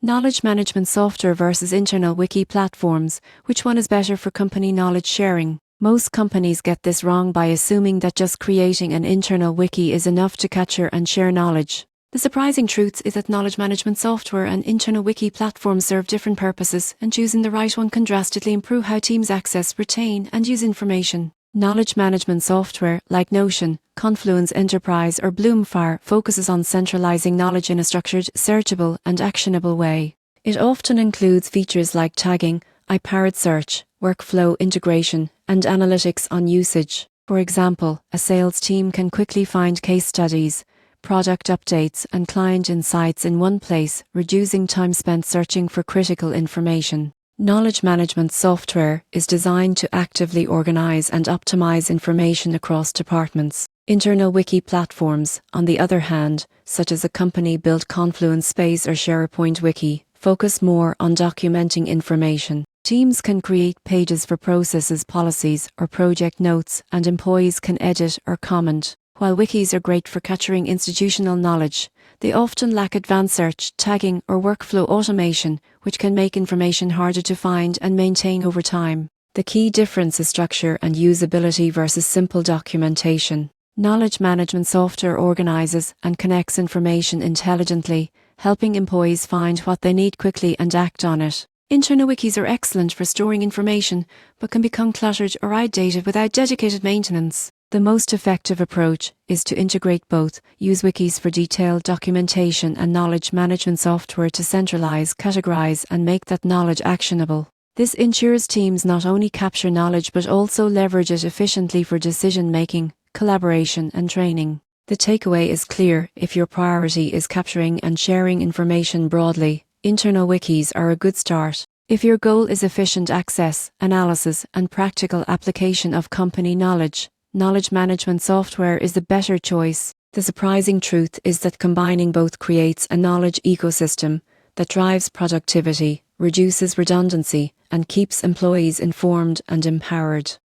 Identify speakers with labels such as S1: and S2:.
S1: Knowledge management software versus internal wiki platforms. Which one is better for company knowledge sharing? Most companies get this wrong by assuming that just creating an internal wiki is enough to capture and share knowledge. The surprising truth is that knowledge management software and internal wiki platforms serve different purposes, and choosing the right one can drastically improve how teams access, retain, and use information. Knowledge management software, like Notion, Confluence Enterprise, or Bloomfire, focuses on centralizing knowledge in a structured, searchable, and actionable way. It often includes features like tagging, high-powered search, workflow integration, and analytics on usage. For example, a sales team can quickly find case studies, product updates, and client insights in one place, reducing time spent searching for critical information. Knowledge management software is designed to actively organize and optimize information across departments. Internal wiki platforms, on the other hand, such as a company-built Confluence Space or SharePoint Wiki, focus more on documenting information. Teams can create pages for processes, policies, or project notes, and employees can edit or comment. While wikis are great for capturing institutional knowledge, they often lack advanced search, tagging, or workflow automation, which can make information harder to find and maintain over time. The key difference is structure and usability versus simple documentation. Knowledge management software organizes and connects information intelligently, helping employees find what they need quickly and act on it. Internal wikis are excellent for storing information, but can become cluttered or outdated without dedicated maintenance. The most effective approach is to integrate both, use wikis for detailed documentation and knowledge management software to centralize, categorize, and make that knowledge actionable. This ensures teams not only capture knowledge but also leverage it efficiently for decision-making, collaboration, and training. The takeaway is clear: if your priority is capturing and sharing information broadly, internal wikis are a good start. If your goal is efficient access, analysis, and practical application of company knowledge, knowledge management software is the better choice. The surprising truth is that combining both creates a knowledge ecosystem that drives productivity, reduces redundancy, and keeps employees informed and empowered.